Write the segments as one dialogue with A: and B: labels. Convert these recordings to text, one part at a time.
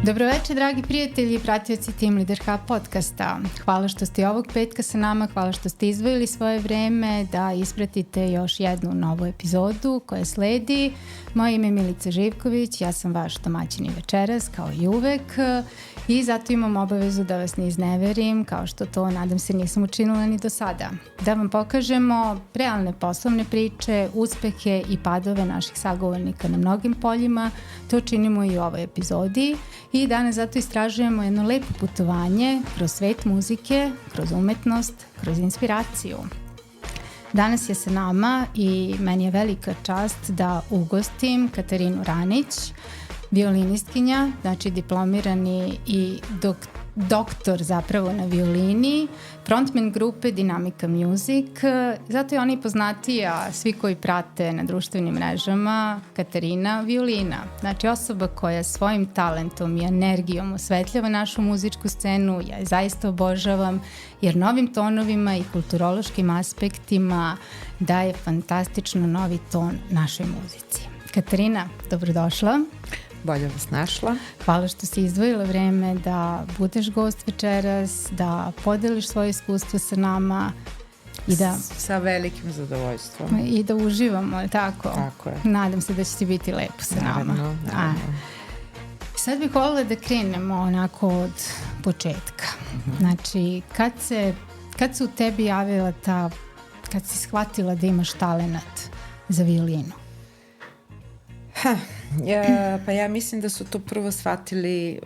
A: Dobroveče, dragi prijatelji i pratioci Team Leader Hub podcasta. Hvala što ste ovog petka sa nama, hvala što ste izdvojili svoje vreme da ispratite još jednu novu epizodu koja sledi. Moje ime je Milica Živković, ja sam vaš domaćin i večeras, kao i uvek, i zato imam obavezu da vas ne izneverim, kao što to, nadam se, nisam učinila ni do sada. Da vam pokažemo realne poslovne priče, uspehe i padove naših sagovornika na mnogim poljima. To činimo i u ovoj epizodi i danas zato istražujemo jedno lepo putovanje kroz svet muzike, kroz umetnost, kroz inspiraciju. Danas je sa nama i meni je velika čast da ugostim Katarinu Ranić, violinistkinja, znači diplomirani i doktor zapravo na violini, frontman grupe Dinamika Music, zato je ona i poznatija, svi koji prate na društvenim mrežama, Katarina Violina. Znači osoba koja svojim talentom i energijom osvetljava našu muzičku scenu, ja je zaista obožavam, jer novim tonovima i kulturološkim aspektima daje fantastično novi ton našoj muzici. Katarina, dobrodošla.
B: Bolje vas našla.
A: Hvala što si izdvojila vreme da budeš gost večeras, da podeliš svoje iskustvo sa nama i da...
B: Sa velikim zadovoljstvom.
A: I da uživamo, tako?
B: Tako je.
A: Nadam se da će ti biti lepo sa nama.
B: Naravno.
A: Sad bih voljela da krenemo onako od početka. Znači, kad se u tebi javila kad si shvatila da imaš talenat za violinu?
B: Pa ja mislim da su to prvo shvatili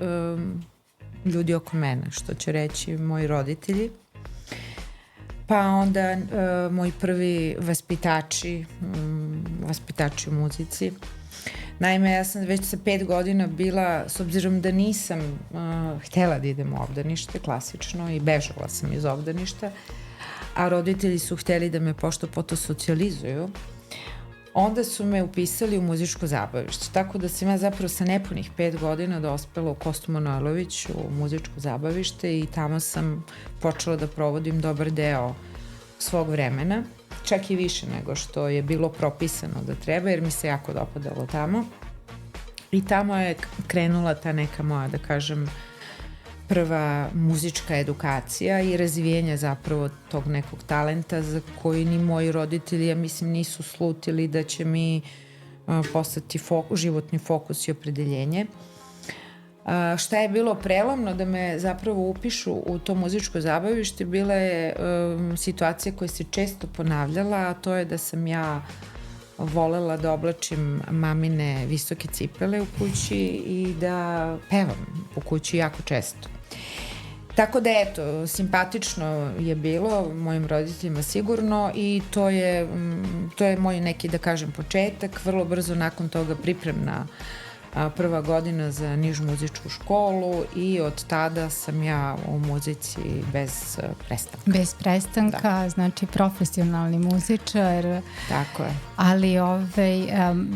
B: ljudi oko mene, što će reći moji roditelji. Pa onda moji prvi vaspitači u muzici. Naime, ja sam već sa 5 godina bila, s obzirom da nisam htela da idem u obdanište, klasično, i bežala sam iz obdaništa, a roditelji su hteli da me pošto poto socijalizuju, onda su me upisali u muzičko zabavište. Tako da sam ja zapravo sa nepunih 5 godina dospela u Kostu Manojlović u muzičko zabavište i tamo sam počela da provodim dobar deo svog vremena, čak i više nego što je bilo propisano da treba, jer mi se jako dopadalo tamo. I tamo je krenula ta neka moja, da kažem, prva muzička edukacija i razvijenje zapravo tog nekog talenta za koji ni moji roditelji, ja mislim, nisu slutili da će mi postati životni fokus i opredeljenje. Šta je bilo prelomno da me zapravo upišu u to muzičko zabavište bila je situacija koja se često ponavljala, a to je da sam ja volela da oblačim mamine visoke cipele u kući i da pevam u kući jako često. Tako da eto, simpatično je bilo mojim roditeljima sigurno i to je moj neki, da kažem, početak. Vrlo brzo nakon toga pripremna prva godina za nižu muzičku školu i od tada sam ja u muzici bez prestanka.
A: Bez prestanka, da. Znači profesionalni muzičar.
B: Tako je.
A: Ali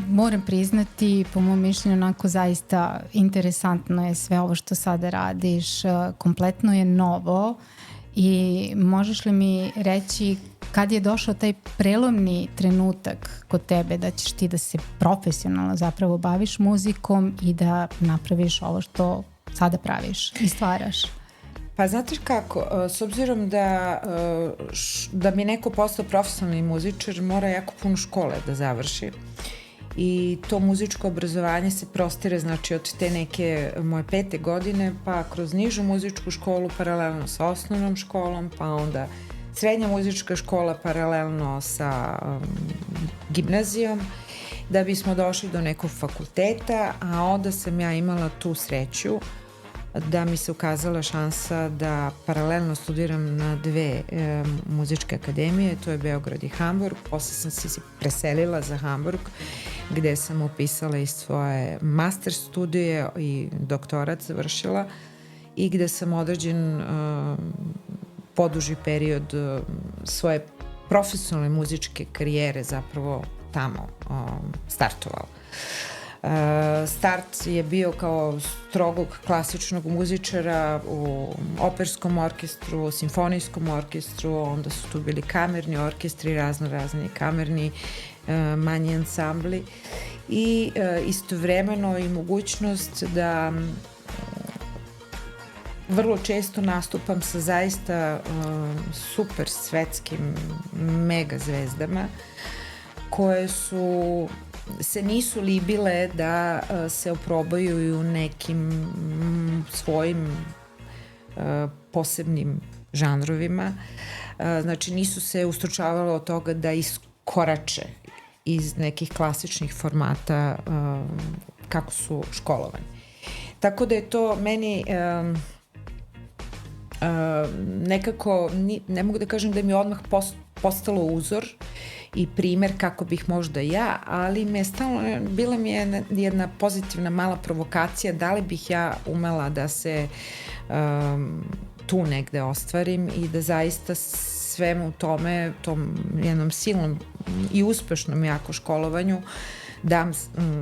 A: moram priznati, po mom mišljenju, onako zaista interesantno je sve ovo što sada radiš, kompletno je novo i možeš li mi reći kad je došao taj prelomni trenutak kod tebe da ćeš ti da se profesionalno zapravo baviš muzikom i da napraviš ovo što sada praviš i stvaraš?
B: Pa znate kako, s obzirom da mi neko postao profesionalni muzičar mora jako puno škole da završi i to muzičko obrazovanje se prostire, znači od te neke moje 5. godine pa kroz nižu muzičku školu paralelno sa osnovnom školom, pa onda srednja muzička škola paralelno sa gimnazijom, da bismo došli do nekog fakulteta, a onda sam ja imala tu sreću da mi se ukazala šansa da paralelno studiram na 2 muzičke akademije, to je Beograd i Hamburg. Posle sam se preselila za Hamburg, gde sam upisala i svoje master studije i doktorat završila i gde sam određen poduži period svoje profesionalne muzičke karijere zapravo tamo startovala. Start je bio kao strogog klasičnog muzičara u operskom orkestru, simfonijskom orkestru, onda su tu bili kamerni orkestri, razni kamerni, manji ansambli i istovremeno i mogućnost da vrlo često nastupam sa zaista super svetskim mega zvezdama koje se nisu libile da se oprobaju i u nekim svojim posebnim žanrovima. Znači nisu se ustručavale od toga da iskorače iz nekih klasičnih formata kako su školovani. Tako da je to meni nekako, ne mogu da kažem da mi je odmah postalo uzor i primer kako bih možda ja, ali bila mi je jedna pozitivna mala provokacija da li bih ja umela da se tu negde ostvarim i da zaista svemu tome, tom jednom silnom i uspešnom jako školovanju dam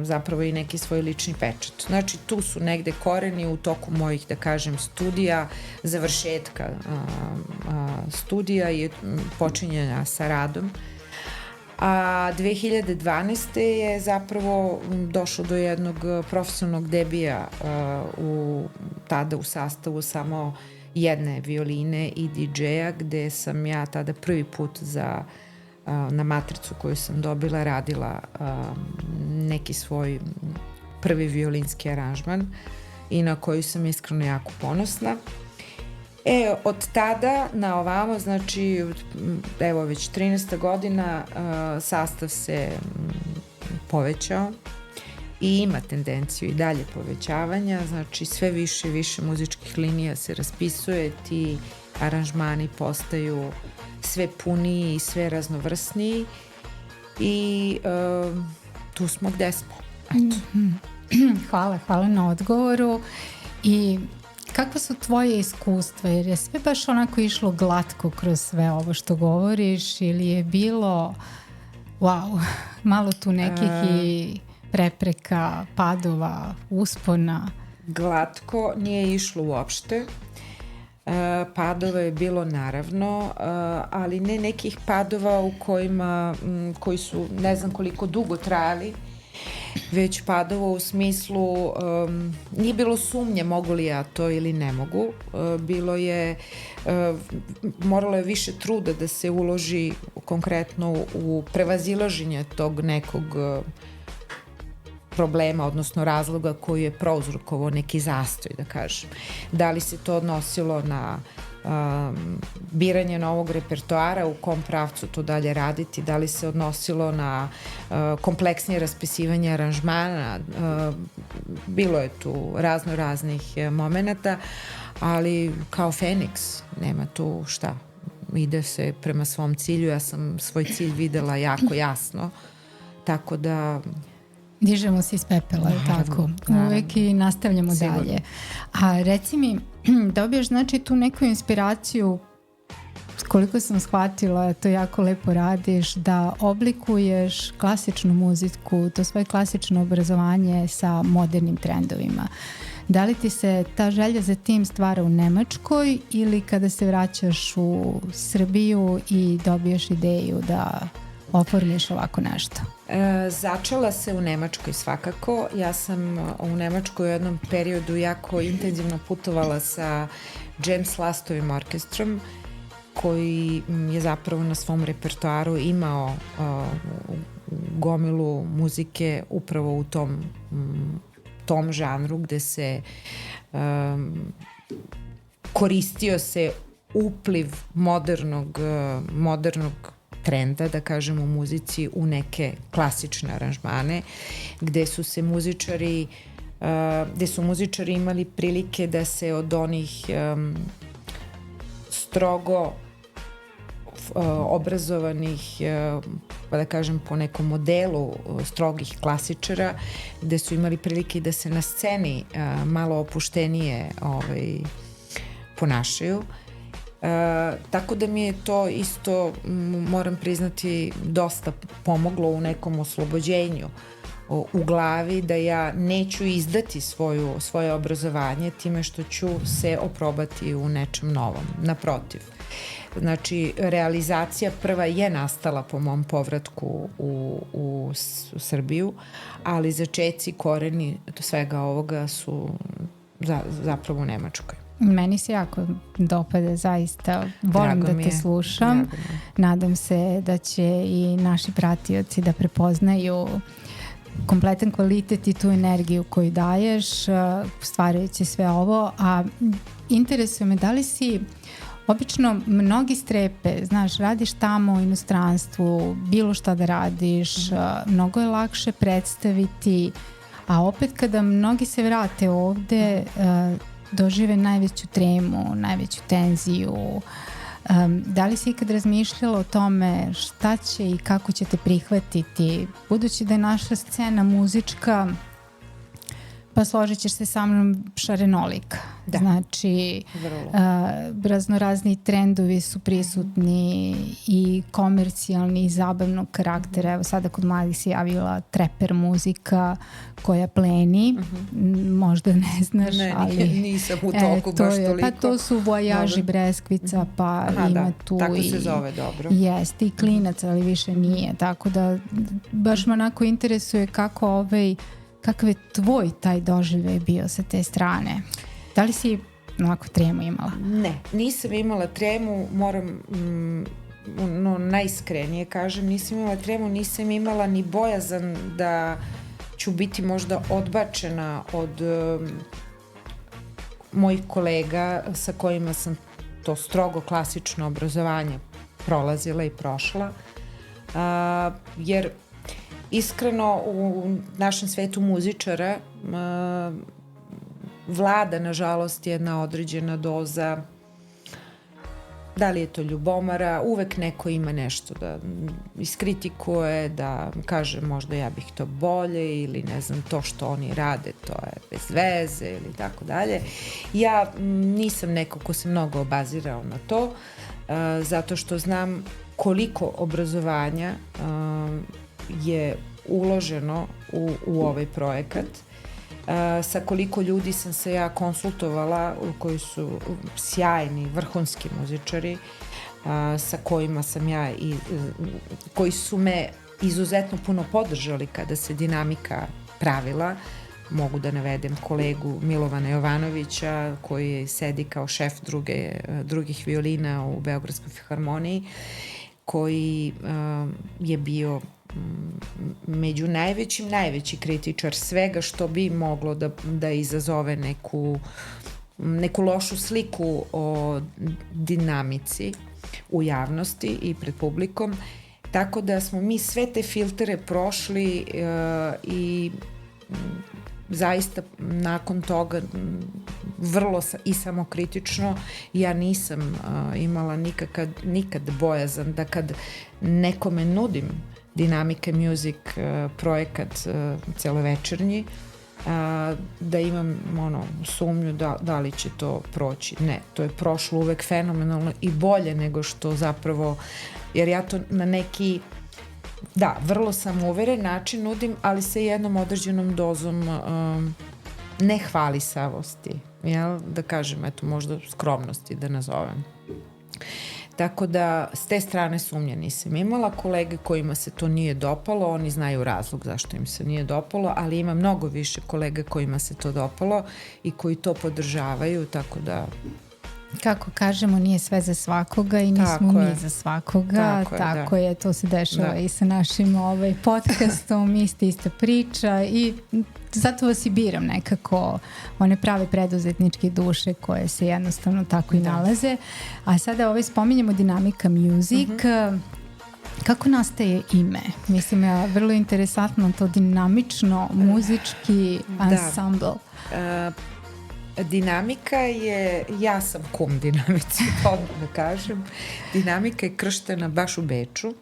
B: zapravo i neki svoj lični pečat. Znači tu su negde koreni u toku mojih, da kažem, studija, završetka studija i počinjenja sa radom. A 2012. je zapravo došlo do jednog profesionalnog debija tada u sastavu samo jedne violine i DJ-a, gde sam ja tada prvi put na matricu koju sam dobila radila neki svoj prvi violinski aranžman i na koju sam iskreno jako ponosna. Od tada na ovamo, znači evo već 13. godina sastav se povećao i ima tendenciju i dalje povećavanja, znači sve više i više muzičkih linija se raspisuje, ti aranžmani postaju sve puniji i sve raznovrsniji i tu smo gde smo. Eto.
A: Hvala na odgovoru. I kakva su tvoje iskustva? Jer je sve baš onako išlo glatko kroz sve ovo što govoriš ili je bilo malo tu nekih i prepreka, padova, uspona?
B: Glatko nije išlo uopšte. Padova je bilo naravno, ali ne nekih padova koji su ne znam koliko dugo trajali, već padova u smislu nije bilo sumnje mogu li ja to ili ne mogu. Moralo je više truda da se uloži konkretno u prevazilaženje tog nekog problema, odnosno razloga koji je prouzrokovao neki zastoj, da kažem. Da li se to odnosilo na biranje novog repertoara, u kom pravcu to dalje raditi, da li se odnosilo na kompleksnije raspisivanje aranžmana, bilo je tu raznih momenata, ali kao Feniks nema tu šta, ide se prema svom cilju, ja sam svoj cilj videla jako jasno, tako da
A: dižemo se iz pepela, tako. Uvek i nastavljamo sigurno dalje. A reci mi, dobiješ znači tu neku inspiraciju, koliko sam shvatila, to jako lepo radiš, da oblikuješ klasičnu muziku, to svoje klasično obrazovanje sa modernim trendovima. Da li ti se ta želja za tim stvara u Nemačkoj ili kada se vraćaš u Srbiju i dobiješ ideju da oformiš ovako nešto?
B: Začela se u Nemačkoj svakako. Ja sam u Nemačkoj u jednom periodu jako intenzivno putovala sa James Lastovim orkestrom koji je zapravo na svom repertoaru imao gomilu muzike upravo u tom žanru gde se koristio se upliv modernog trenda, da kažem, u muzici u neke klasične aranžmane, gde su se muzičari gde su muzičari imali prilike da se od onih strogo obrazovanih, pa da kažem po nekom modelu strogih klasičara, gde su imali prilike da se na sceni malo opuštenije ponašaju. Tako da mi je to isto, moram priznati, dosta pomoglo u nekom oslobođenju u glavi, da ja neću izdati svoje obrazovanje time što ću se oprobati u nečem novom. Naprotiv. Znači, realizacija prva je nastala po mom povratku u Srbiju, ali začeci, koreni svega ovoga su zapravo u Nemačkoj.
A: Meni se jako dopada, zaista. Volim da te slušam. Nadam se da će i naši pratioci da prepoznaju kompletan kvalitet i tu energiju koju daješ, stvarajući sve ovo. A interesuje me, da li si... Obično mnogi strepe, znaš, radiš tamo u inostranstvu, bilo šta da radiš, mnogo je lakše predstaviti, a opet kada mnogi se vrate ovde, dožive najveću tremu, najveću tenziju. Da li si ikad razmišljala o tome šta će i kako će te prihvatiti, budući da je naša scena muzička, pa složit ćeš se sa mnom, šarenolika. Da. Znači, raznorazni trendovi su prisutni i komercijalni i zabavnog karaktera. Evo sada kod mladih se javila treper muzika koja pleni. Možda ne znaš, ali...
B: Nisam u toku baš toliko.
A: Pa to su Vojaži Breskvica, pa ima tu
B: tako se zove, dobro.
A: Jeste, i Klinac, ali više nije. Tako da baš me onako interesuje kako kakav je tvoj taj doživljaj bio sa te strane? Da li si onako tremu imala?
B: Ne, nisam imala tremu, moram najiskrenije kažem, nisam imala tremu, nisam imala ni bojazan da ću biti možda odbačena od mojih kolega sa kojima sam to strogo klasično obrazovanje prolazila i prošla, jer iskreno u našem svetu muzičara vlada nažalost jedna određena doza, da li je to ljubomara, uvek neko ima nešto da iskritikuje, da kaže možda ja bih to bolje ili ne znam, to što oni rade to je bez veze ili tako dalje. Ja nisam neko ko se mnogo obazirao na to, zato što znam koliko obrazovanja je uloženo u ovaj projekat, sa koliko ljudi sam se ja konsultovala, koji su sjajni, vrhunski muzičari, sa kojima sam ja koji su me izuzetno puno podržali kada se dinamika pravila. Mogu da navedem kolegu Milovana Jovanovića koji sedi kao šef drugih violina u Beogradskoj filharmoniji, koji je bio među najveći kritičar svega što bi moglo da izazove neku lošu sliku o dinamici u javnosti i pred publikom. Tako da smo mi sve te filtere prošli i zaista nakon toga vrlo i samokritično ja nisam imala nikad bojazan da kad nekome nudim Dinamika Music projekat celovečernji, da imam sumnju da li će to proći. Ne, to je prošlo uvek fenomenalno i bolje nego što zapravo, jer ja to na neki vrlo samouveren način nudim, ali sa jednom određenom dozom nehvalisavosti, da kažem, eto možda skromnosti da nazovem. Tako da s te strane sumnje nisam imala. Kolege kojima se to nije dopalo, oni znaju razlog zašto im se nije dopalo, ali ima mnogo više kolega kojima se to dopalo i koji to podržavaju, tako da...
A: Kako kažemo, nije sve za svakoga i nismo mi za svakoga. Tako je, to se dešava i sa našim podcastom, ista priča i zato vas i biram nekako one prave preduzetničke duše koje se jednostavno tako i nalaze. A sada spominjemo Dinamika Music. Kako nastaje ime? Mislim, vrlo interesantno to dinamično, muzički ansambl.
B: Dinamika je, ja sam kum dinamici, odmah da kažem. Dinamika je krštena baš u Beču.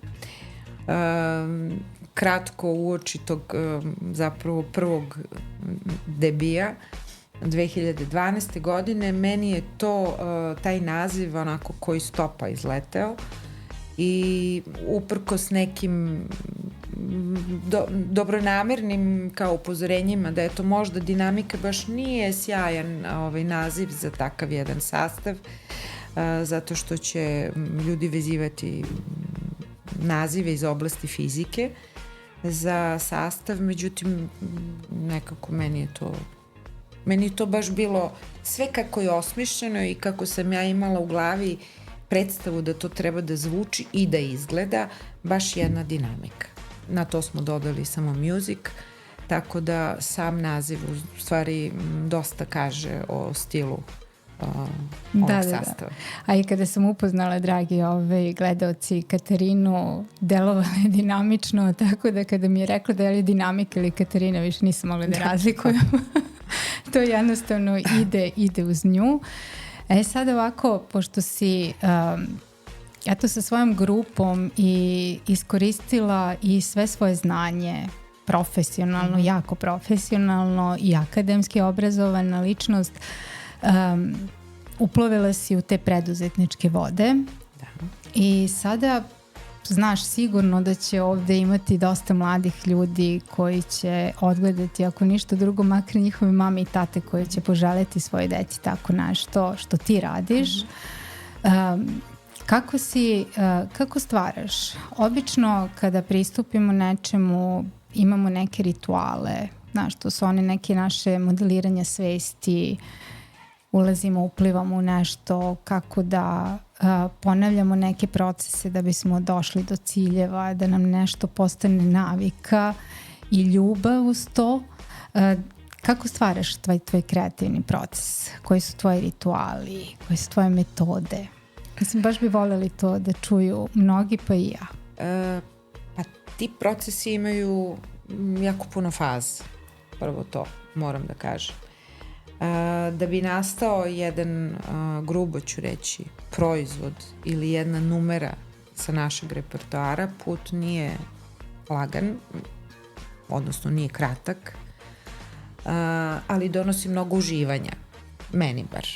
B: Kratko uoči tog zapravo prvog debija 2012. godine. Meni je to, taj naziv onako koji stopa izleteo i uprkos nekim dobronamernim kao upozorenjima da je to možda dinamika baš nije sjajan naziv za takav jedan sastav, zato što će ljudi vezivati nazive iz oblasti fizike za sastav, međutim nekako meni je to baš bilo sve kako je osmišljeno i kako sam ja imala u glavi predstavu da to treba da zvuči i da izgleda, baš jedna dinamika. Na to smo dodali samo music, tako da sam naziv u stvari dosta kaže o stilu ovog sastava.
A: A i kada sam upoznala, dragi gledaoci, Katarinu, delovala je dinamično, tako da kada mi je rekla da je li dinamika ili Katarina, više nisam mogla da razlikujem. To jednostavno ide uz nju. Sad ovako, pošto si eto sa svojom grupom i iskoristila i sve svoje znanje profesionalno, jako profesionalno i akademski obrazovana ličnost, uplovila si u te preduzetničke vode. Da. I sada znaš sigurno da će ovde imati dosta mladih ljudi koji će odgledati, ako ništa drugo, makar njihove mame i tate koji će poželjeti svoje deci tako nešto što ti radiš. Kako stvaraš? Obično kada pristupimo nečemu imamo neke rituale, znaš, to su one neke naše modeliranja svesti, ulazimo, uplivamo u nešto, kako da ponavljamo neke procese da bismo došli do ciljeva, da nam nešto postane navika i ljubav uz to. Kako stvaraš tvoj kreativni proces? Koji su tvoji rituali? Koje su tvoje metode? Mislim, baš bi voljeli to da čuju mnogi, pa i ja.
B: Pa ti procesi imaju jako puno faza. Prvo to moram da kažem. Da bi nastao jedan, grubo ću reći, proizvod ili jedna numera sa našeg repertoara, put nije lagan, odnosno nije kratak, ali donosi mnogo uživanja, meni bar.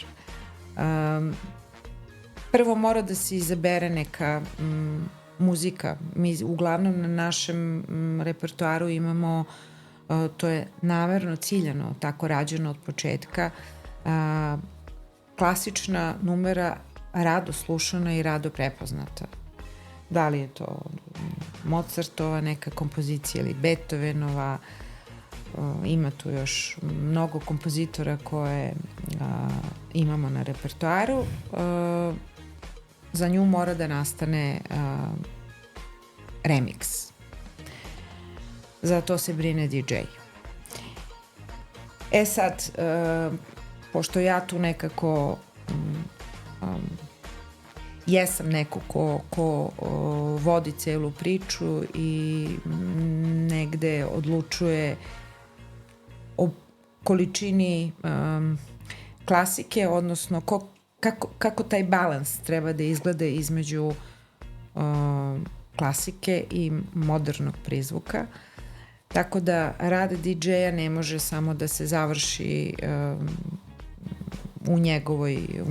B: Prvo mora da se izabere neka muzika. Mi uglavnom na našem repertoaru imamo, to je namerno ciljano, tako rađeno od početka, klasična numera, rado slušana i rado prepoznata. Da li je to Mozartova neka kompozicija ili Beethovenova, ima tu još mnogo kompozitora koje imamo na repertoaru. Za nju mora da nastane remix. Za to se brine DJ. Sad, pošto ja tu nekako jesam neko ko vodi celu priču i negde odlučuje o količini klasike, odnosno kako taj balans treba da izgleda između klasike i modernog prizvuka. Tako da rad DJ-a ne može samo da se završi u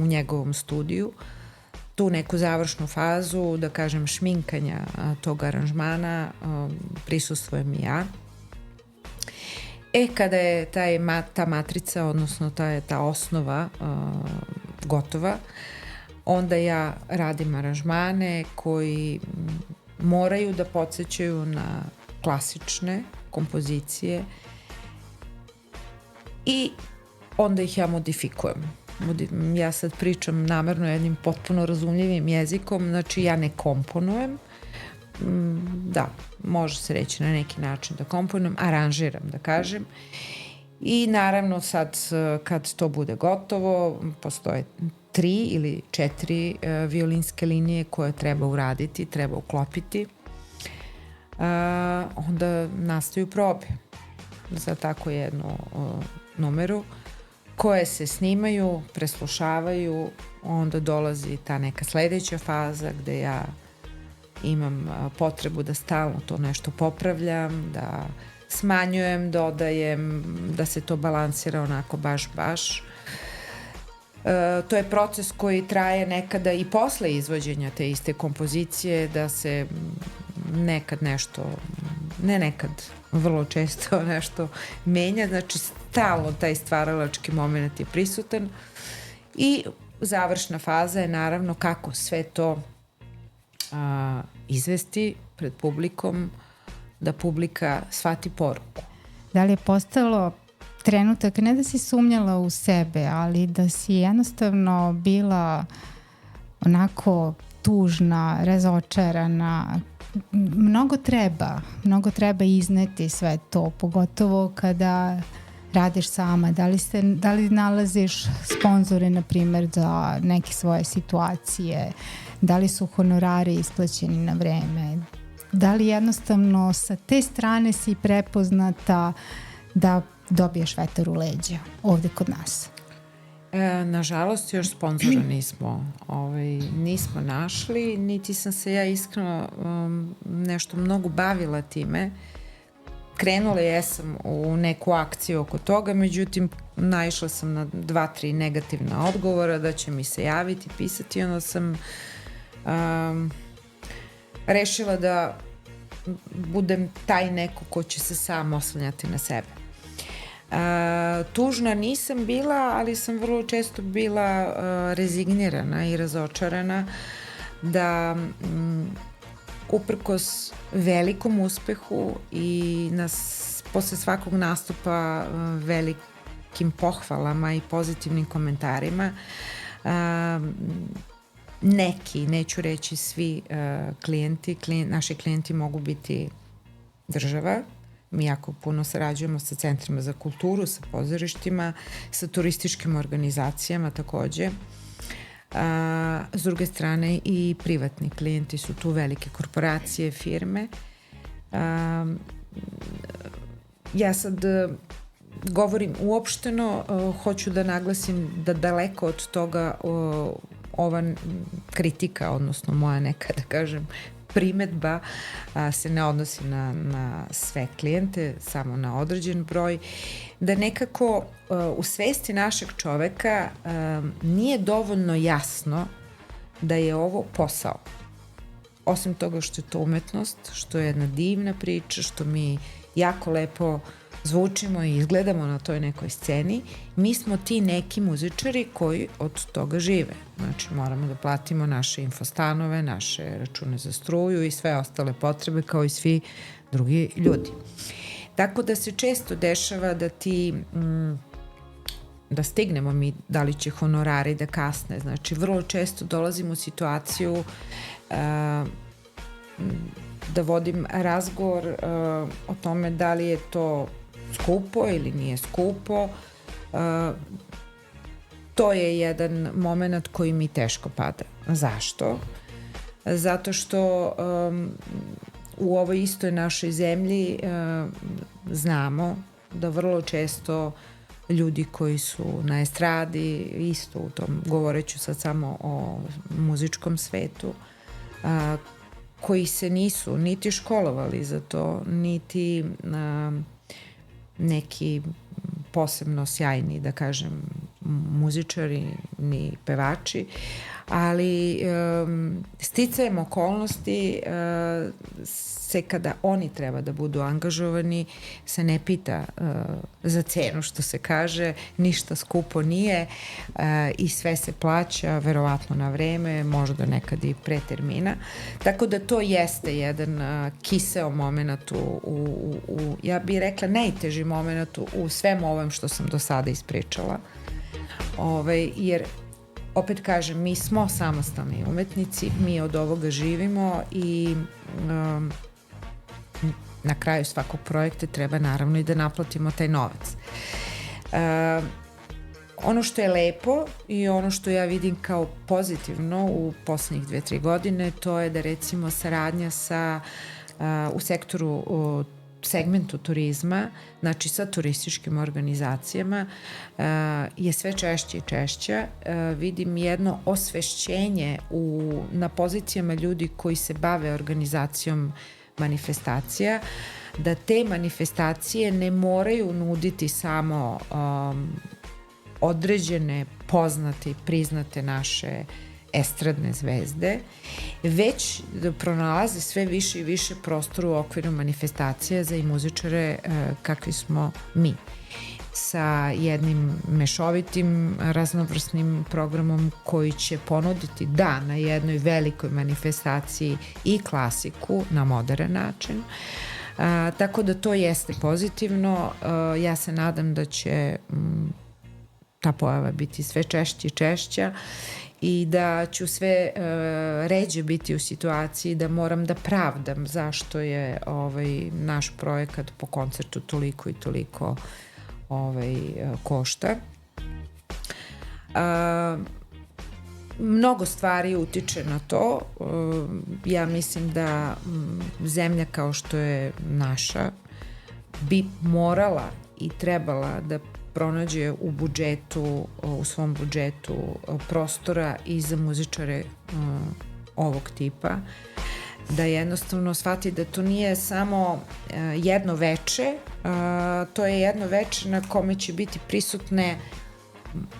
B: njegovom studiju. Tu neku završnu fazu, da kažem, šminkanja tog aranžmana prisustvujem i ja. Kada je ta matrica, odnosno ta osnova gotova, onda ja radim aranžmane koji moraju da podsećaju na klasične kompozicije i onda ih ja modifikujem. Ja sad pričam namerno jednim potpuno razumljivim jezikom, znači ja ne komponujem, da, može se reći na neki način da komponujem, aranžiram da kažem, i naravno sad kad to bude gotovo postoje 3 ili 4 violinske linije koje treba uraditi, treba uklopiti onda nastaju probe za tako jednu numeru koje se snimaju, preslušavaju, onda dolazi ta neka sledeća faza gde ja imam potrebu da stalno to nešto popravljam, da smanjujem, dodajem, da se to balansira onako baš. To je proces koji traje nekada i posle izvođenja te iste kompozicije, da se nekad nešto, ne nekad, vrlo često nešto menja, znači stalno taj stvaralački moment je prisutan i završna faza je naravno kako sve to izvesti pred publikom, da publika shvati poruku.
A: Da li je postalo trenutak, ne da si sumnjala u sebe, ali da si jednostavno bila onako tužna, razočarana? Mnogo treba izneti sve to, pogotovo kada radiš sama. Da li nalaziš sponzore, na primjer, za neke svoje situacije? Da li su honorari isplaćeni na vreme? Da li jednostavno sa te strane si prepoznata da dobiješ vetar u leđa ovde kod nas?
B: Nažalost, još sponzora nismo našli, niti sam se ja iskreno nešto mnogo bavila time. Krenula jesam u neku akciju oko toga, međutim, naišla sam na 2-3 negativna odgovora da će mi se javiti, pisati, onda sam rešila da budem taj neko ko će se sam oslanjati na sebe. Tužna nisam bila, ali sam vrlo često bila rezignirana i razočarana da uprkos velikom uspehu i posle svakog nastupa velikim pohvalama i pozitivnim komentarima, neki, neću reći svi naši klijenti mogu biti država. Mi jako puno sarađujemo sa centrima za kulturu, sa pozorištima, sa turističkim organizacijama takođe. S druge strane i privatni klijenti su tu, velike korporacije, firme. Ja sad govorim uopšteno, hoću da naglasim da daleko od toga ova kritika, odnosno moja neka, da kažem, primetba se ne odnosi na sve klijente, samo na određen broj, da nekako u svesti našeg čoveka nije dovoljno jasno da je ovo posao. Osim toga što je to umetnost, što je jedna divna priča, što mi jako lepo zvučimo i izgledamo na toj nekoj sceni, mi smo ti neki muzičari koji od toga žive. Znači moramo da platimo naše infostanove, naše račune za struju i sve ostale potrebe kao i svi drugi ljudi. Tako da se često dešava da da stignemo mi, da li će honorari da kasne. Znači vrlo često dolazimo u situaciju da vodim razgovor o tome da li je to skupo ili nije skupo. To je jedan moment koji mi teško pada. Zašto? Zato što u ovoj istoj našoj zemlji znamo da vrlo često ljudi koji su na estradi, isto u tom, govoreću sad samo o muzičkom svetu, koji se nisu niti školovali za to, niti neki posebno sjajni, da kažem, muzičari ni pevači, ali sticajem okolnosti se kada oni treba da budu angažovani se ne pita za cenu, što se kaže, ništa skupo nije i sve se plaća verovatno na vreme, možda nekad i pre termina, tako da to jeste jedan kiseo moment ja bih rekla najteži moment u svemu ovom što sam do sada ispričala, jer opet kažem, mi smo samostalni umetnici, mi od ovoga živimo i na kraju svakog projekta treba naravno i da naplatimo taj novac. Ono što je lepo i ono što ja vidim kao pozitivno u poslednjih 2-3 godine, to je da recimo saradnja sa u sektoru segmentu turizma, znači sa turističkim organizacijama, je sve češće i češće. Vidim jedno osvešćenje na pozicijama ljudi koji se bave organizacijom manifestacija, da te manifestacije ne moraju nuditi samo određene, poznate i priznate naše estradne zvezde, već da pronalaze sve više i više prostora u okviru manifestacija za i muzičare kakvi smo mi, sa jednim mešovitim raznovrsnim programom koji će ponuditi na jednoj velikoj manifestaciji i klasiku na modern način. Tako da to jeste pozitivno. Ja se nadam da će ta pojava biti sve češća i češća i da ću sve ređe biti u situaciji da moram da pravdam zašto je naš projekat po koncertu toliko i toliko košta. Mnogo stvari utiče na to. Ja mislim da zemlja kao što je naša bi morala i trebala da pronađe u svom budžetu prostora i za muzičare ovog tipa, da jednostavno shvati da to nije samo jedno veče, to je jedno veče na kome će biti prisutne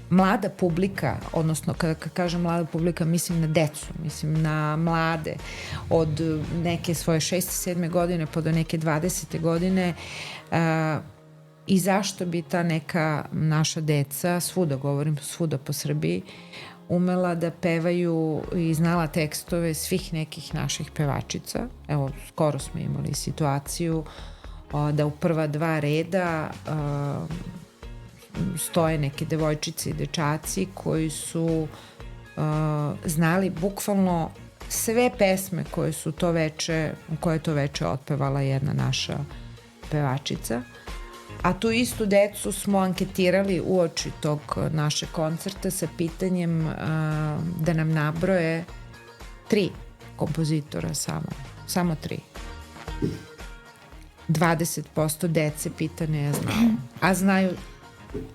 B: mlada publika, odnosno kada kažem mlada publika mislim na decu, mislim na mlade od neke svoje 6. 7. godine pa do neke 20. godine. I zašto bi ta neka naša deca, svuda po Srbiji, umela da pevaju i znala tekstove svih nekih naših pevačica. Evo, skoro smo imali situaciju da u prva 2 reda stoje neke devojčice i dečaci koji su znali bukvalno sve pesme koje je to veče otpevala jedna naša pevačica. A tu istu decu smo anketirali uoči tog našeg koncerta sa pitanjem da nam nabroje 3 kompozitora samo 3. 20% dece pitane je znalo, a znaju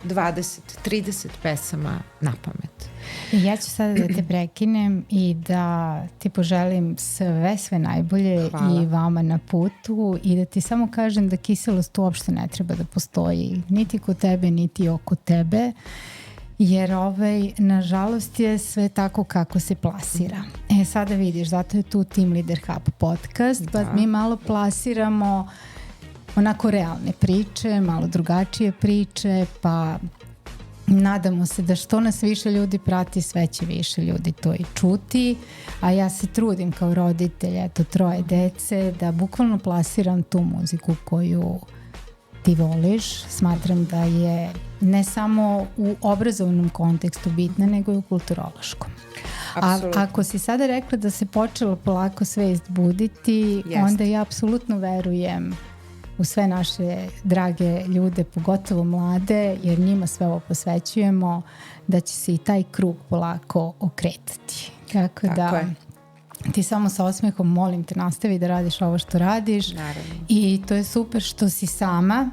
B: 20-30 pesama na pamet.
A: Ja ću sada da te prekinem i da ti poželim sve najbolje. Hvala. I vama na putu i da ti samo kažem da kiselost uopšte ne treba da postoji niti kod tebe niti oko tebe, jer nažalost je sve tako kako se plasira. Sada vidiš, zato je tu Team Leader Hub podcast, pa mi malo plasiramo onako realne priče, malo drugačije priče, pa nadamo se da što nas više ljudi prati, sve će više ljudi to i čuti, a ja se trudim kao roditelj, 3 dece, da bukvalno plasiram tu muziku koju ti voliš. Smatram da je ne samo u obrazovnom kontekstu bitna, nego i u kulturološkom. Ako si sada rekla da se počelo polako svest buditi, onda ja apsolutno verujem u sve naše drage ljude, pogotovo mlade, jer njima sve ovo posvećujemo, da će se i taj krug polako okretati. Tako da ti samo sa osmehom molim te nastavi da radiš ovo što radiš.
B: Naravno.
A: I to je super što si sama,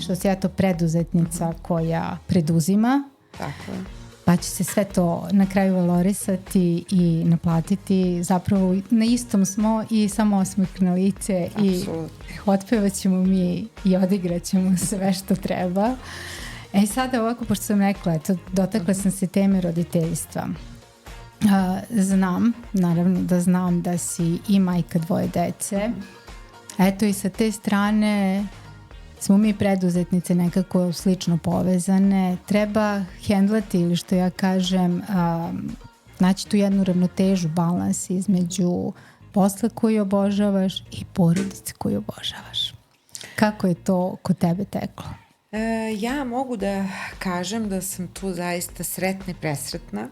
A: što si preduzetnica koja preduzima.
B: Tako je.
A: Pa će se sve to na kraju valorisati i naplatiti. Zapravo na istom smo i samo osmeh na lice. Absolutno. I otpevat ćemo mi i odigrat ćemo sve što treba. Sada ovako, pošto sam rekla, dotakla sam se teme roditeljstva. Znam, naravno da znam da si i majka 2 dece. Eto i sa te strane smo mi preduzetnice nekako slično povezane. Treba hendlati, ili što ja kažem, naći tu jednu ravnotežu, balans između posla koji obožavaš i porodice koju obožavaš. Kako je to kod tebe teklo?
B: Ja mogu da kažem da sam tu zaista sretna i presretna.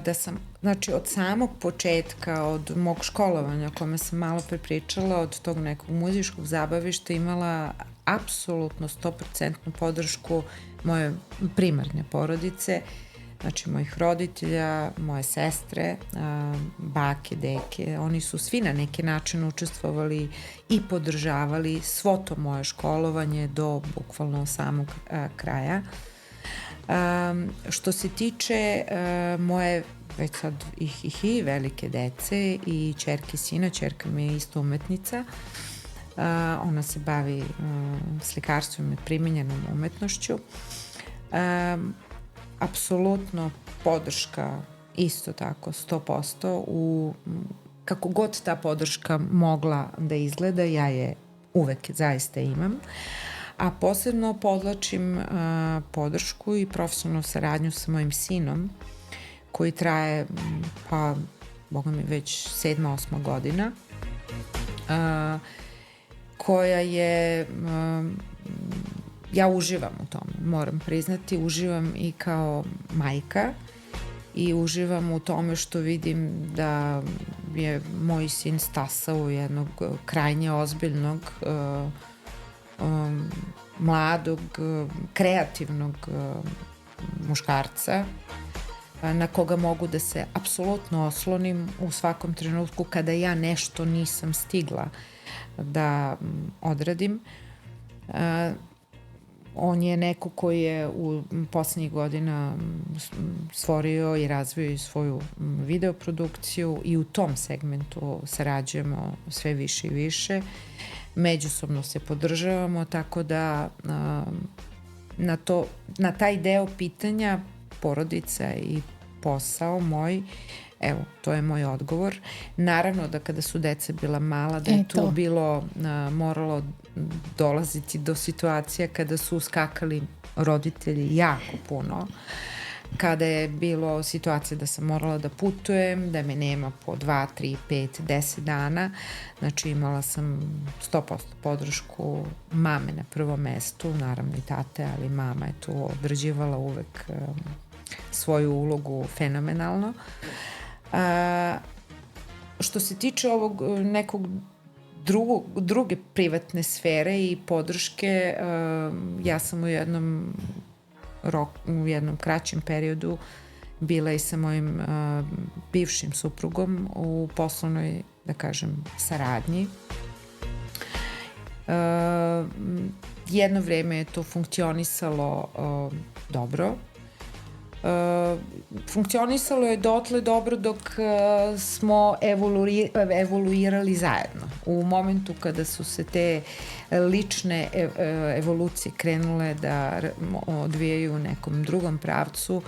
B: Da sam, znači od samog početka, od mog školovanja o kome sam malo prepričala, od tog nekog muzičkog zabavišta imala apsolutno 100% podršku moje primarne porodice, znači mojih roditelja, moje sestre, bake, deke, oni su svi na neki način učestvovali i podržavali svo to moje školovanje do bukvalno samog kraja. Što se tiče moje već sad i velike dece i ćerke sina, ćerka mi je isto umetnica, ona se bavi slikarstvom i primenjenom umetnošću. Apsolutno podrška isto tako 100% u kako god ta podrška mogla da izgleda, ja je uvek zaista imam, a posebno podlačim podršku i profesionalnu saradnju sa mojim sinom koji traje pa boga mi već 7-8 godina, koja je ja uživam u tome, moram priznati, uživam i kao majka i uživam u tome što vidim da je moj sin stasao u jednog krajnje ozbiljnog, mladog, kreativnog muškarca na koga mogu da se apsolutno oslonim u svakom trenutku kada ja nešto nisam stigla da odradim. On je neko koji je u poslednjih godina stvorio i razvio i svoju videoprodukciju i u tom segmentu sarađujemo sve više i više. Međusobno se podržavamo, tako da na taj deo pitanja porodica i posao moj, evo, to je moj odgovor. Naravno da kada su deca bila mala, da je tu bilo moralo dolaziti do situacija kada su skakali roditelji jako puno, kada je bilo situacija da sam morala da putujem, da me nema po 2, 3, 5, 10 dana, znači imala sam 100% podršku mame na prvom mestu, naravno i tate, ali mama je tu odrađivala uvek svoju ulogu fenomenalno. Što se tiče ovog nekog druge privatne sfere i podrške, ja sam u jednom kraćem periodu bila i sa mojim bivšim suprugom u poslovnoj, da kažem, saradnji. Jedno vreme je to funkcionisalo dobro. Funkcionisalo je dotle dobro dok smo evoluirali zajedno. U momentu kada su se te lične evolucije krenule da odvijaju u nekom drugom pravcu,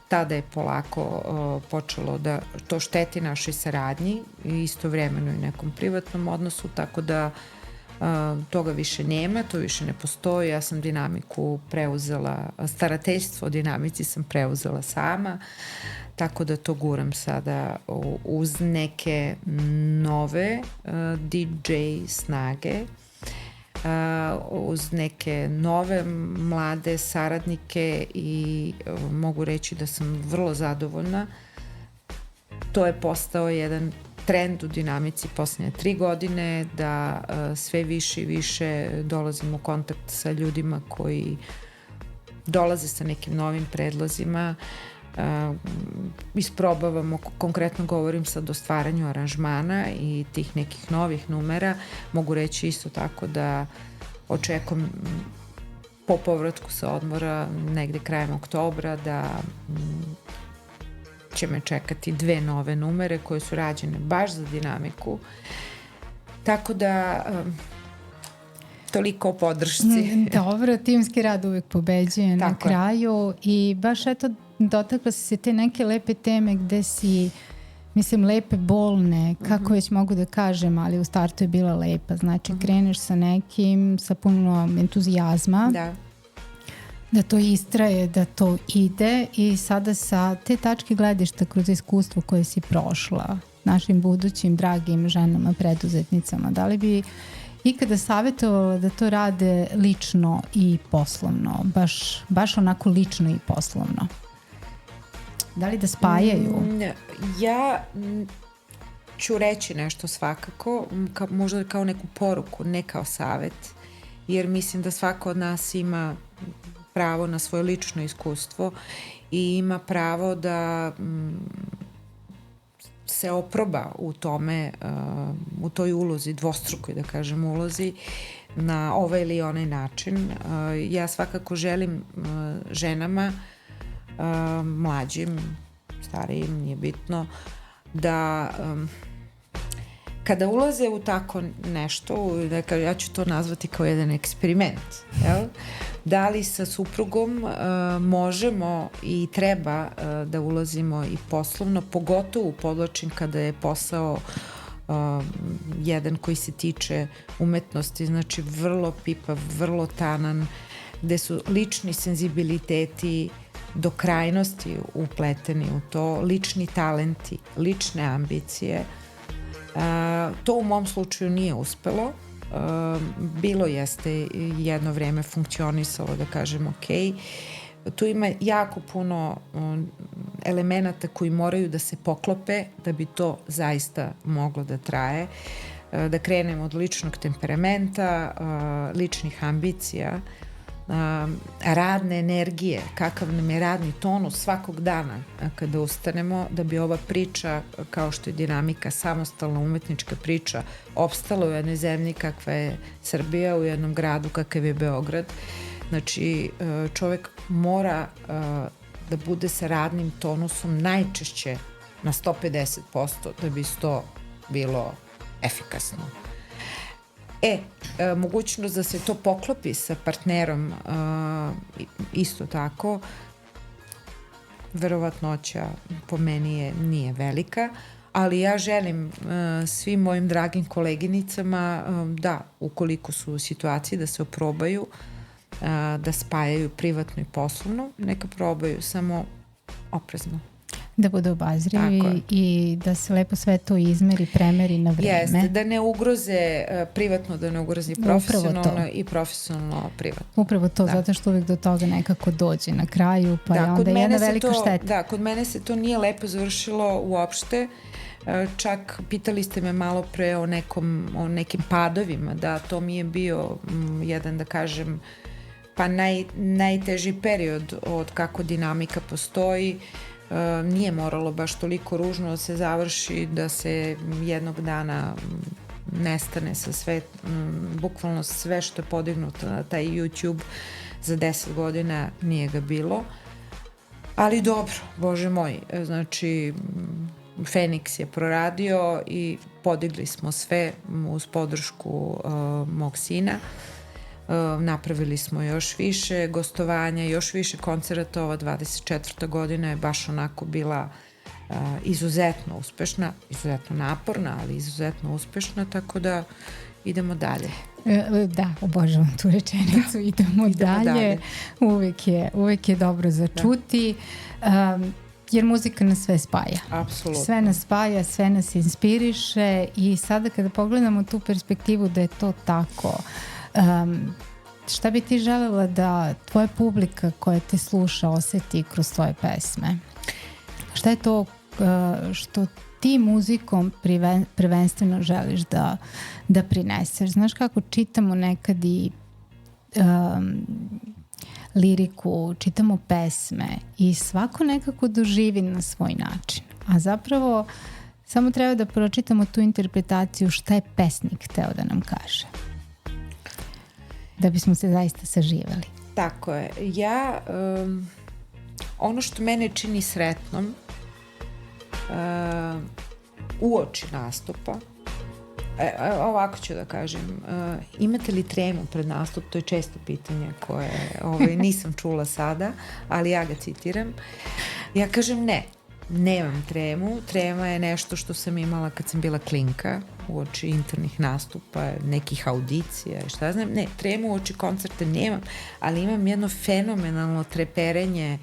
B: tada je polako počelo da to šteti našoj saradnji i istovremeno i nekom privatnom odnosu, tako da toga više nema, to više ne postoji. Ja sam dinamiku preuzela, starateljstvo o dinamici sam preuzela sama, tako da to guram sada uz neke nove DJ snage, uz neke nove mlade saradnike i mogu reći da sam vrlo zadovoljna. To je postao jedan trend u dinamici poslednje 3 godine, da sve više i više dolazim u kontakt sa ljudima koji dolaze sa nekim novim predlozima. Isprobavamo, konkretno govorim sad o stvaranju aranžmana i tih nekih novih numera. Mogu reći isto tako da očekujem po povratku sa odmora negde krajem oktobra da će me čekati 2 nove numere koje su rađene baš za dinamiku. Tako da toliko o podršci.
A: Dobro, timski rad uvek pobeđuje na kraju i baš eto dotakla si se te neke lepe teme gde si, mislim, lepe, bolne, kako već mogu da kažem, ali u startu je bila lepa. Znači kreneš sa nekim, sa puno entuzijazma. Da to istraje, da to ide i sada sa te tačke gledišta kroz iskustvo koje si prošla našim budućim dragim ženama preduzetnicama, da li bi ikada savjetovala da to rade lično i poslovno, baš onako lično i poslovno? Da li da spajaju?
B: Ja ću reći nešto svakako, možda kao neku poruku, ne kao savjet, jer mislim da svako od nas ima pravo na svoje lično iskustvo i ima pravo da se oproba u tome, u toj ulozi, dvostrukoj da kažem ulozi, na ovaj ili onaj način. Ja svakako želim ženama, mlađim, starijim, nije bitno, da kada ulaze u tako nešto, ja ću to nazvati kao jedan eksperiment, jel? Da li sa suprugom možemo i treba da ulazimo i poslovno, pogotovo podlačim kada je posao jedan koji se tiče umetnosti, znači vrlo pipav, vrlo tanan, gde su lični senzibiliteti do krajnosti upleteni u to, lični talenti, lične ambicije. To u mom slučaju nije uspelo. Bilo jeste jedno vreme funkcionisalo, da kažem, ok. Tu ima jako puno elemenata koji moraju da se poklope da bi to zaista moglo da traje. Da krenemo od ličnog temperamenta, ličnih ambicija, radne energije, kakav nam je radni tonus svakog dana kada ustanemo, da bi ova priča, kao što je dinamika, samostalna umetnička priča, opstala u jednoj zemlji kakva je Srbija, u jednom gradu kakav je Beograd. Znači, čovek mora da bude sa radnim tonusom najčešće na 150% da bi to bilo efikasno. Mogućnost da se to poklopi sa partnerom isto tako, verovatnoća po meni nije velika, ali ja želim svim mojim dragim koleginicama da, ukoliko su u situaciji da se oprobaju, da spajaju privatno i poslovno, neka probaju, samo oprezno.
A: Da budu obazrivi i da se lepo sve to izmeri, premeri na vreme.
B: Jeste, da ne ugroze privatno, da ne ugrozi profesionalno i profesionalno privatno.
A: Upravo to, zato što uvijek do toga nekako dođe na kraju, pa je onda jedna velika šteta.
B: Da, kod mene se to nije lepo završilo uopšte. Čak pitali ste me malo pre o nekim padovima, da to mi je bio jedan, da kažem, pa najteži period od kako dinamika postoji. Nije moralo baš toliko ružno da se završi, da se jednog dana nestane sa sve, bukvalno sve što je podignuto na taj YouTube za 10 godina nije ga bilo. Ali dobro, Bože moj, znači Feniks je proradio i podigli smo sve uz podršku mog sina. Napravili smo još više gostovanja, još više koncerata. Ova 24. godina je baš onako bila izuzetno uspešna, izuzetno naporna, ali izuzetno uspešna, tako da idemo dalje.
A: Da, obožavam tu rečenicu, idemo dalje. Uvek je dobro za čuti. Jer muzika nas sve spaja.
B: Apsolutno.
A: Sve nas spaja, sve nas inspiriše i sada kada pogledamo tu perspektivu da je to tako, šta bi ti želela da tvoja publika koja te sluša oseti kroz tvoje pesme? Šta je to što ti muzikom prvenstveno želiš da prineseš? Znaš kako čitamo nekad i liriku, čitamo pesme i svako nekako doživi na svoj način. A zapravo samo treba da pročitamo tu interpretaciju šta je pesnik hteo da nam kaže. Da bismo se zaista saživali.
B: Tako je. Ja, ono što mene čini sretnom uoči nastupa, ovako ću da kažem, imate li tremu pred nastup? To je često pitanje koje nisam čula sada, ali ja ga citiram. Ja kažem ne, nemam tremu. Trema je nešto što sam imala kad sam bila klinka, uoči internih nastupa, nekih audicija i šta znam. Ne, tremu uoči koncerta nemam, ali imam jedno fenomenalno treperenje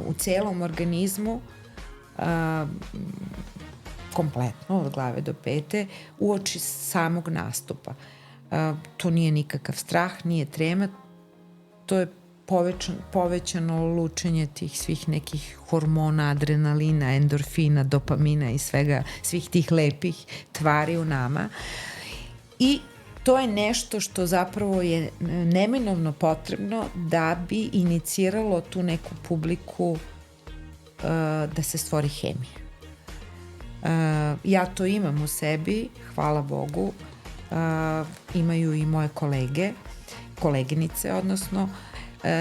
B: u celom organizmu, kompletno, od glave do pete, uoči samog nastupa. To nije nikakav strah, nije trema, to je povećano lučenje tih svih nekih hormona, adrenalina, endorfina, dopamina i svih tih lepih tvari u nama. I to je nešto što zapravo je neminovno potrebno da bi iniciralo tu neku publiku da se stvori hemija. Ja to imam u sebi, hvala Bogu, imaju i moje koleginice, odnosno,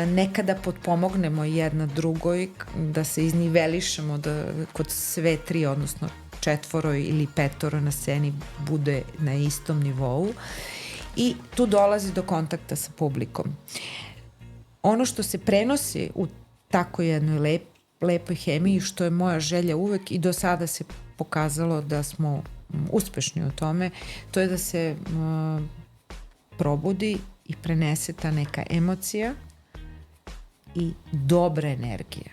B: nekada potpomognemo jedna drugoj da se iznivelišemo, da kod sve tri, odnosno 4 ili 5 na sceni bude na istom nivou i tu dolazi do kontakta sa publikom. Ono što se prenosi u tako jednoj lepoj hemiji, što je moja želja uvek i do sada se pokazalo da smo uspešni u tome, to je da se probudi i prenese ta neka emocija i dobra energija.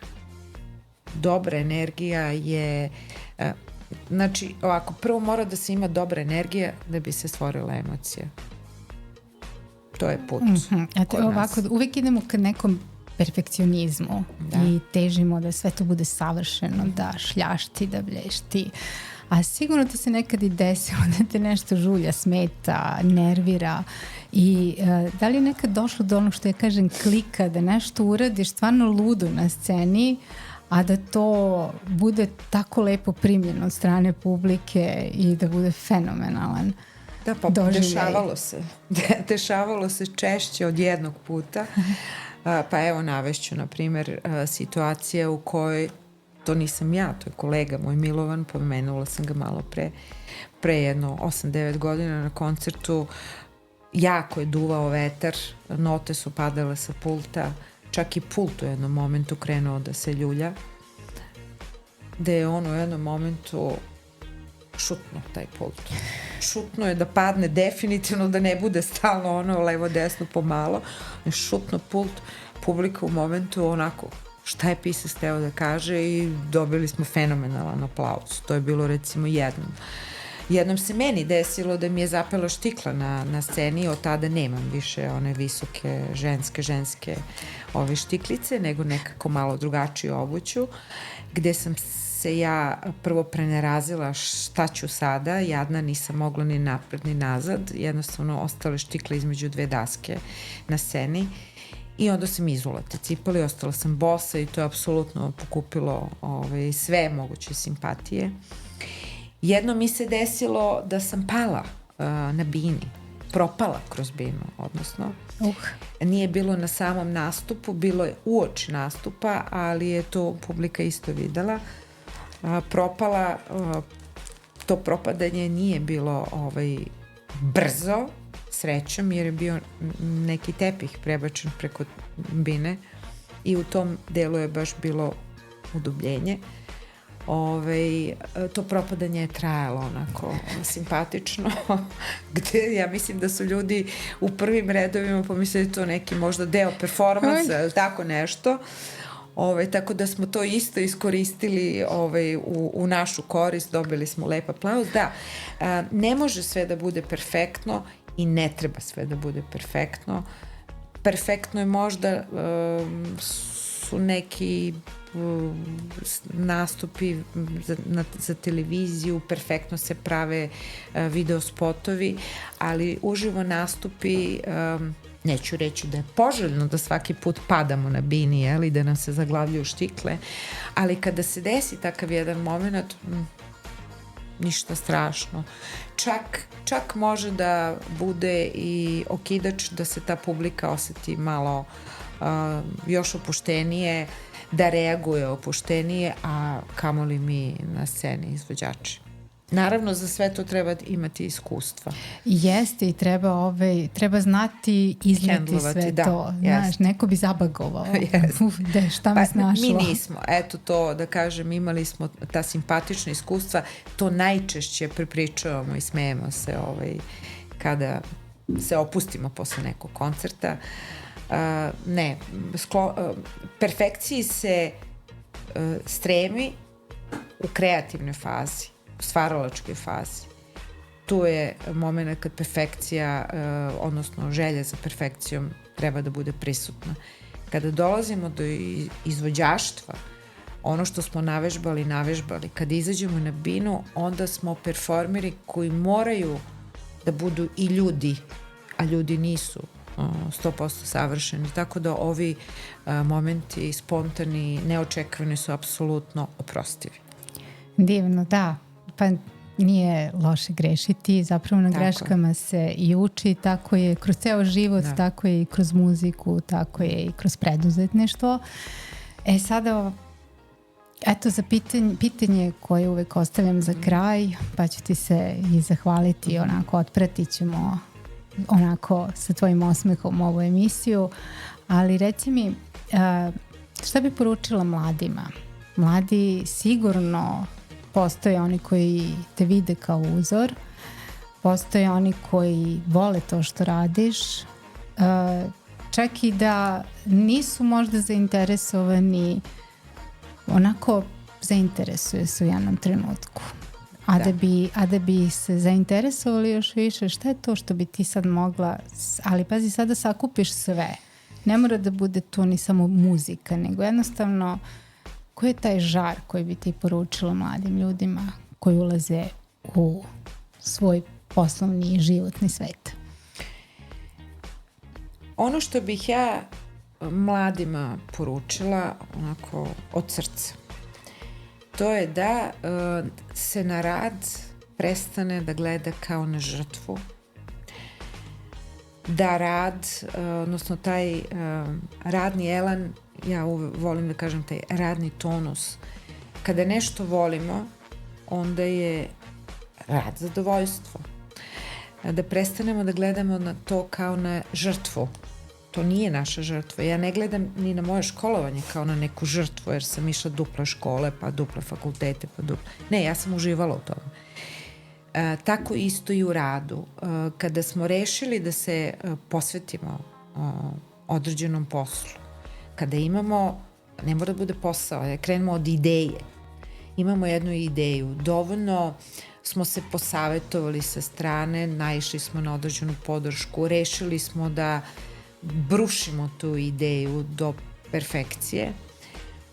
B: Dobra energija je, znači ovako, prvo mora da se ima dobra energija da bi se stvorila emocija. To je put.
A: Ovako, uvek idemo ka nekom perfekcionizmu i težimo da sve to bude savršeno, da šljašti, da blešti. A sigurno ti se nekad i desilo da te nešto žulja, smeta, nervira i da li je nekad došlo do onog što ja kažem klika, da nešto uradiš stvarno ludo na sceni, a da to bude tako lepo primljeno od strane publike i da bude fenomenalan.
B: Da, pa dešavalo se češće od jednog puta. Pa evo navešću, na primjer, situacija u kojoj, to nisam ja, to je kolega moj Milovan, pomenula sam ga malo pre jedno 8-9 godina na koncertu, jako je duvao vetar, note su padale sa pulta, čak i pult u jednom momentu krenuo da se ljulja, gde je on u jednom momentu šutno taj pult. Šutno je da padne definitivno, da ne bude stalno ono levo desno pomalo. Šutno pult, publika u momentu onako šta je pisac hteo da kaže i dobili smo fenomenalan aplauz. To je bilo recimo jednom. Jednom se meni desilo da mi je zapela štikla na sceni, od tada nemam više one visoke ženske ove štiklice, nego nekako malo drugačiju obuću, gde sam se ja prvo prenerazila šta ću sada, jadna, nisam mogla ni napred ni nazad, jednostavno ostale štikle između 2 daske na sceni i onda sam izulate cipali, ostala sam bosa i to je apsolutno pokupilo sve moguće simpatije. Jedno mi se desilo da sam pala na bini, propala kroz binu, odnosno. Nije bilo na samom nastupu, bilo je uoči nastupa, ali je to publika isto videla. Propala, to propadanje nije bilo brzo, srećom, jer je bio neki tepih prebačen preko bine i u tom delu je baš bilo udubljenje. To propadanje je trajalo onako simpatično, gde ja mislim da su ljudi u prvim redovima pomislili to neki možda deo performansa ili tako nešto. Tako da smo to isto iskoristili u našu korist, dobili smo lep aplauz. Da, ne može sve da bude perfektno i ne treba sve da bude perfektno. Perfektno je možda su neki nastupi za televiziju, perfektno se prave video spotovi, ali uživo nastupi, neću reći da je poželjno da svaki put padamo na bini, da nam se zaglavljuju štikle, ali kada se desi takav jedan moment, ništa strašno. Čak može da bude i okidač da se ta publika oseti malo još opuštenije, da reaguje opuštenije, a kamoli mi na sceni izvođači. Naravno, za sve to treba imati iskustva.
A: Jeste i treba znati izliti sve to. Znaš, neko bi zabagovao. Šta me snašlo?
B: Mi nismo. Eto to, da kažem, imali smo ta simpatična iskustva. To najčešće prepričavamo i smejemo se kada se opustimo posle nekog koncerta. Perfekciji se stremi u kreativnoj fazi, u stvaralačkoj fazi. Tu je moment kad perfekcija, odnosno želja za perfekcijom treba da bude prisutna. Kada dolazimo do izvođaštva, ono što smo navežbali, kada izađemo na binu, onda smo performeri koji moraju da budu i ljudi a ljudi nisu 100% savršeni, tako da ovi momenti spontani, neočekivani su apsolutno oprostivi.
A: Divno, da. Pa nije loše grešiti, zapravo na greškama se i uči, tako je kroz ceo život, tako je i kroz muziku, tako je i kroz preduzetništvo. Sada, eto za pitanje koje uvek ostavljam za kraj, pa ću ti se i zahvaliti, onako otpratit ćemo onako sa tvojim osmehom ovu emisiju, ali reci mi, šta bi poručila mladima? Mladi sigurno postoje oni koji te vide kao uzor, postoje oni koji vole to što radiš, čak i da nisu možda zainteresovani, onako zainteresuje se u jednom trenutku. A da bi se zainteresovali još više, šta je to što bi ti sad mogla, ali pazi, sada sakupiš sve. Ne mora da bude tu ni samo muzika, nego jednostavno koji je taj žar koji bi ti poručila mladim ljudima koji ulaze u svoj poslovni i životni svet?
B: Ono što bih ja mladima poručila onako od srca, to je da se na rad prestane da gleda kao na žrtvu, da rad, odnosno taj radni elan, ja volim da kažem taj radni tonus, kada nešto volimo, onda je rad zadovoljstvo. Da prestanemo da gledamo na to kao na žrtvu. To nije naša žrtva. Ja ne gledam ni na moje školovanje kao na neku žrtvu, jer sam išla dupla škole, pa dupla fakultete, pa dupla... Ne, ja sam uživala u tome. Tako isto i u radu. Kada smo rešili da se posvetimo određenom poslu, kada imamo, ne mora da bude posao, krenemo od ideje. Imamo jednu ideju, dovoljno smo se posavetovali sa strane, naišli smo na određenu podršku, rešili smo da brušimo tu ideju do perfekcije,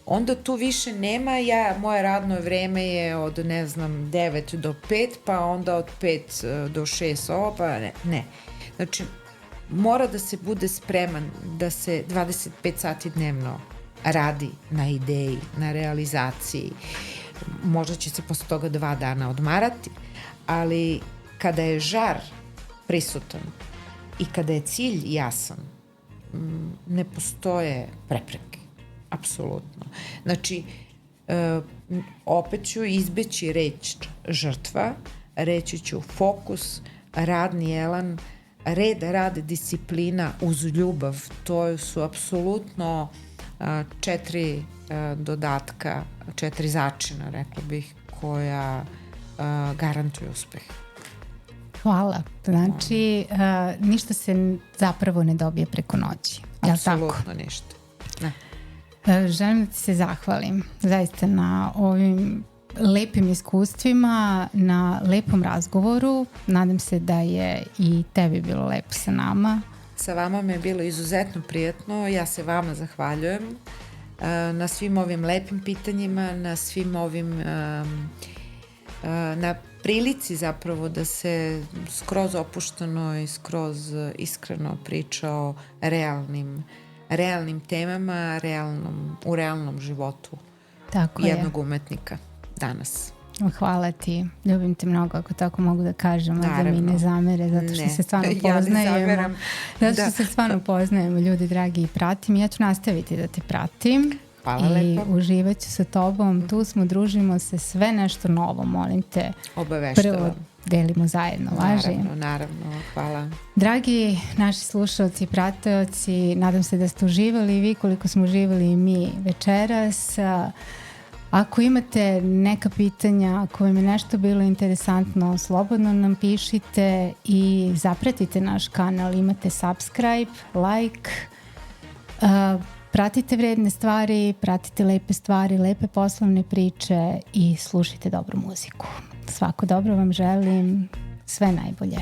B: onda tu više nema moje radno vreme je od 9 do 5, pa onda od 5 do 6 ovo, pa ne. Znači, mora da se bude spreman da se 25 sati dnevno radi na ideji, na realizaciji. Možda će se posle toga 2 dana odmarati, ali kada je žar prisutan i kada je cilj jasan, ne postoje prepreke, apsolutno. Znači, opet ću izbeći reč žrtva, reći ću fokus, radni elan, rad, disciplina uz ljubav, to su apsolutno 4 dodatka, 4 začina, rekla bih, koja garantuju uspeh.
A: Hvala. Znači, ništa se zapravo ne dobije preko noći.
B: Apsolutno ništa. Ne.
A: Želim da ti se zahvalim zaista na ovim lepim iskustvima, na lepom razgovoru. Nadam se da je i tebi bilo lepo sa nama.
B: Sa vama mi je bilo izuzetno prijatno. Ja se vama zahvaljujem na svim ovim lepim pitanjima, na svim ovim na prilici zapravo da se skroz opušteno i skroz iskreno priča o realnim temama, u realnom životu jednog umetnika danas.
A: Hvala ti, ljubim te mnogo, ako tako mogu da kažem, da mi ne zamere, zato što se stvarno poznajemo. Zato što se stvarno poznajemo, ljudi dragi, i pratim. Ja ću nastaviti da te pratim.
B: Hvala lepo.
A: I uživat ću sa tobom. Tu smo, družimo se, sve nešto novo, molim te.
B: Obaveštavam.
A: Prvo delimo zajedno, važi?
B: Naravno, hvala.
A: Dragi naši slušalci i pratioci, nadam se da ste uživali i vi koliko smo uživali i mi večeras. Ako imate neka pitanja, ako vam je nešto bilo interesantno, slobodno nam pišite i zapratite naš kanal, imate subscribe, like, pratite vredne stvari, pratite lepe stvari, lepe poslovne priče i slušajte dobru muziku. Svako dobro vam želim, sve najbolje.